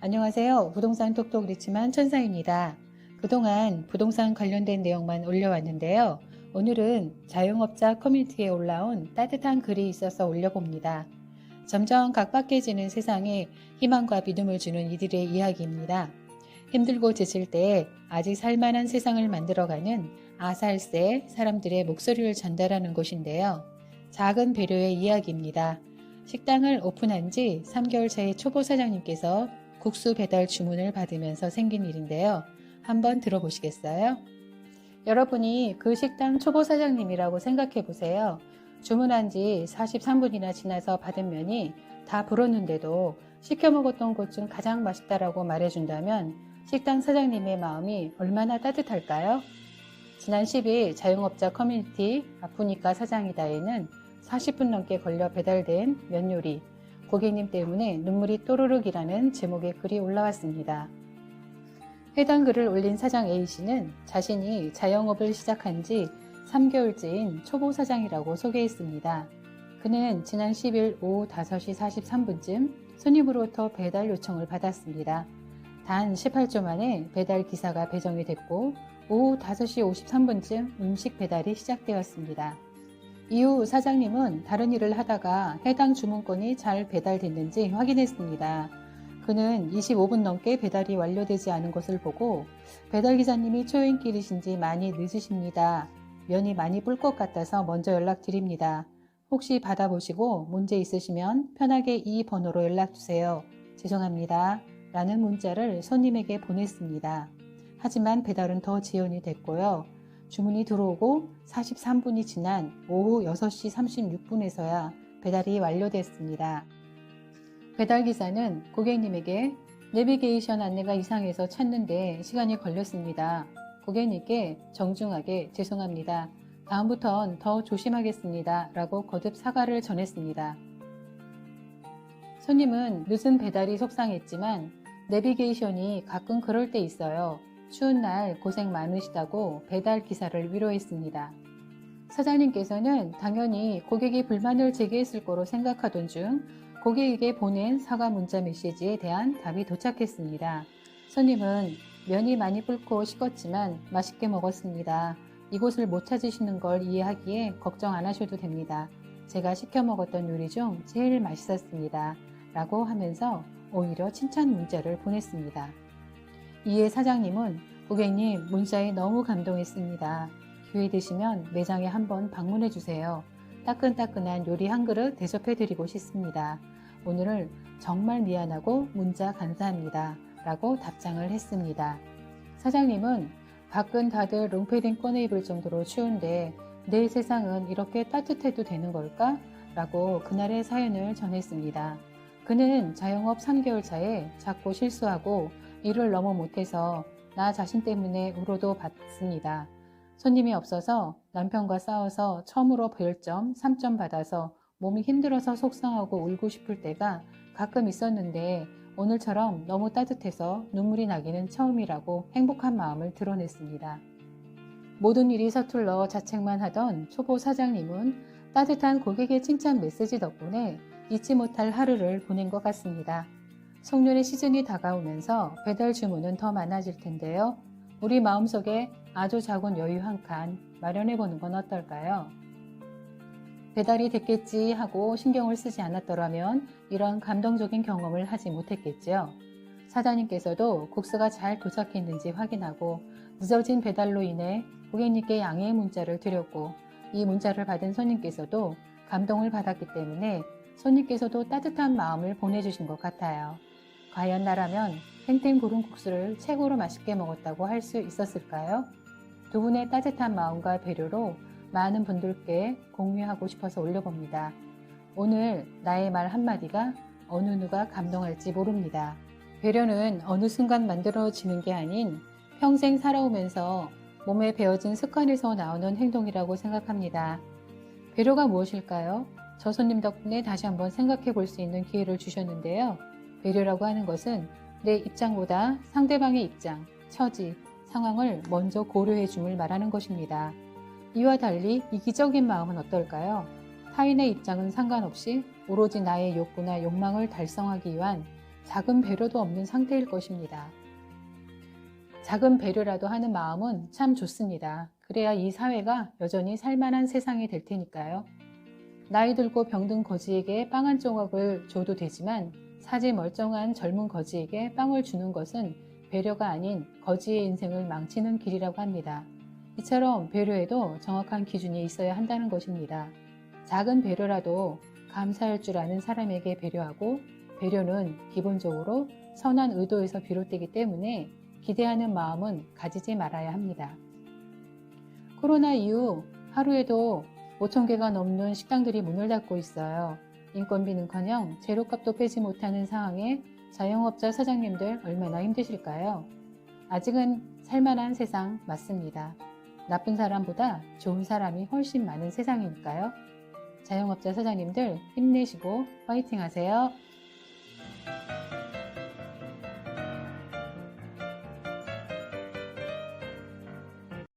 안녕하세요. 부동산 톡톡 리치만 천사입니다. 그동안 부동산 관련된 내용만 올려왔는데요. 오늘은 자영업자 커뮤니티에 올라온 따뜻한 글이 있어서 올려봅니다. 점점 각박해지는 세상에 희망과 믿음을 주는 이들의 이야기입니다. 힘들고 지칠 때 아직 살만한 세상을 만들어가는 아살세 사람들의 목소리를 전달하는 곳인데요. 작은 배려의 이야기입니다. 식당을 오픈한 지 3개월 차의 초보 사장님께서 국수 배달 주문을 받으면서 생긴 일인데요. 한번 들어보시겠어요? 여러분이 그 식당 초보 사장님이라고 생각해 보세요. 주문한 지 43분이나 지나서 받은 면이 다 불었는데도 시켜 먹었던 곳 중 가장 맛있다라고 말해준다면 식당 사장님의 마음이 얼마나 따뜻할까요? 지난 10일 자영업자 커뮤니티 아프니까 사장이다에는 40분 넘게 걸려 배달된 면 요리, 고객님 때문에 눈물이 또르륵이라는 제목의 글이 올라왔습니다. 해당 글을 올린 사장 A씨는 자신이 자영업을 시작한 지 3개월째인 초보 사장이라고 소개했습니다. 그는 지난 10일 오후 5시 43분쯤 손님으로부터 배달 요청을 받았습니다. 단 18초 만에 배달 기사가 배정이 됐고 오후 5시 53분쯤 음식 배달이 시작되었습니다. 이후 사장님은 다른 일을 하다가 해당 주문건이 잘 배달됐는지 확인했습니다. 그는 25분 넘게 배달이 완료되지 않은 것을 보고 배달기사님이 초행길이신지 많이 늦으십니다. 면이 많이 불 것 같아서 먼저 연락드립니다. 혹시 받아보시고 문제 있으시면 편하게 이 번호로 연락주세요. 죄송합니다. 라는 문자를 손님에게 보냈습니다. 하지만 배달은 더 지연이 됐고요. 주문이 들어오고 43분이 지난 오후 6시 36분에서야 배달이 완료됐습니다. 배달기사는 고객님에게 내비게이션 안내가 이상해서 찾는데 시간이 걸렸습니다. 고객님께 정중하게 죄송합니다. 다음부턴 더 조심하겠습니다. 라고 거듭 사과를 전했습니다. 손님은 늦은 배달이 속상했지만 내비게이션이 가끔 그럴 때 있어요. 추운 날 고생 많으시다고 배달 기사를 위로했습니다. 사장님께서는 당연히 고객이 불만을 제기했을 거로 생각하던 중 고객에게 보낸 사과 문자 메시지에 대한 답이 도착했습니다. 손님은 면이 많이 불고 식었지만 맛있게 먹었습니다. 이곳을 못 찾으시는 걸 이해하기에 걱정 안 하셔도 됩니다. 제가 시켜 먹었던 요리 중 제일 맛있었습니다. 라고 하면서 오히려 칭찬 문자를 보냈습니다. 이에 사장님은 고객님 문자에 너무 감동했습니다. 기회 되시면 매장에 한번 방문해 주세요. 따끈따끈한 요리 한 그릇 대접해 드리고 싶습니다. 오늘 정말 미안하고 문자 감사합니다. 라고 답장을 했습니다. 사장님은 밖은 다들 롱패딩 꺼내 입을 정도로 추운데 내 세상은 이렇게 따뜻해도 되는 걸까? 라고 그날의 사연을 전했습니다. 그는 자영업 3개월 차에 자꾸 실수하고 일을 너무 못해서 나 자신 때문에 울어도 받습니다. 손님이 없어서 남편과 싸워서 처음으로 별점 3점 받아서 몸이 힘들어서 속상하고 울고 싶을 때가 가끔 있었는데 오늘처럼 너무 따뜻해서 눈물이 나기는 처음이라고 행복한 마음을 드러냈습니다. 모든 일이 서툴러 자책만 하던 초보 사장님은 따뜻한 고객의 칭찬 메시지 덕분에 잊지 못할 하루를 보낸 것 같습니다. 송년회 시즌이 다가오면서 배달 주문은 더 많아질 텐데요. 우리 마음속에 아주 작은 여유 한 칸 마련해 보는 건 어떨까요? 배달이 됐겠지 하고 신경을 쓰지 않았더라면 이런 감동적인 경험을 하지 못했겠죠. 사장님께서도 국수가 잘 도착했는지 확인하고 늦어진 배달로 인해 고객님께 양해의 문자를 드렸고 이 문자를 받은 손님께서도 감동을 받았기 때문에 손님께서도 따뜻한 마음을 보내주신 것 같아요. 과연 나라면 탱탱 부른 국수를 최고로 맛있게 먹었다고 할 수 있었을까요? 두 분의 따뜻한 마음과 배려로 많은 분들께 공유하고 싶어서 올려봅니다. 오늘 나의 말 한마디가 어느 누가 감동할지 모릅니다. 배려는 어느 순간 만들어지는 게 아닌 평생 살아오면서 몸에 배어진 습관에서 나오는 행동이라고 생각합니다. 배려가 무엇일까요? 저 손님 덕분에 다시 한번 생각해 볼 수 있는 기회를 주셨는데요. 배려라고 하는 것은 내 입장보다 상대방의 입장, 처지, 상황을 먼저 고려해 줌을 말하는 것입니다. 이와 달리 이기적인 마음은 어떨까요? 타인의 입장은 상관없이 오로지 나의 욕구나 욕망을 달성하기 위한 작은 배려도 없는 상태일 것입니다. 작은 배려라도 하는 마음은 참 좋습니다. 그래야 이 사회가 여전히 살만한 세상이 될 테니까요. 나이 들고 병든 거지에게 빵 한 조각을 줘도 되지만 사지 멀쩡한 젊은 거지에게 빵을 주는 것은 배려가 아닌 거지의 인생을 망치는 길이라고 합니다. 이처럼 배려에도 정확한 기준이 있어야 한다는 것입니다. 작은 배려라도 감사할 줄 아는 사람에게 배려하고, 배려는 기본적으로 선한 의도에서 비롯되기 때문에 기대하는 마음은 가지지 말아야 합니다. 코로나 이후 하루에도 5,000개가 넘는 식당들이 문을 닫고 있어요. 인건비는커녕 재료값도 빼지 못하는 상황에 자영업자 사장님들 얼마나 힘드실까요? 아직은 살만한 세상 맞습니다. 나쁜 사람보다 좋은 사람이 훨씬 많은 세상이니까요. 자영업자 사장님들 힘내시고 파이팅 하세요.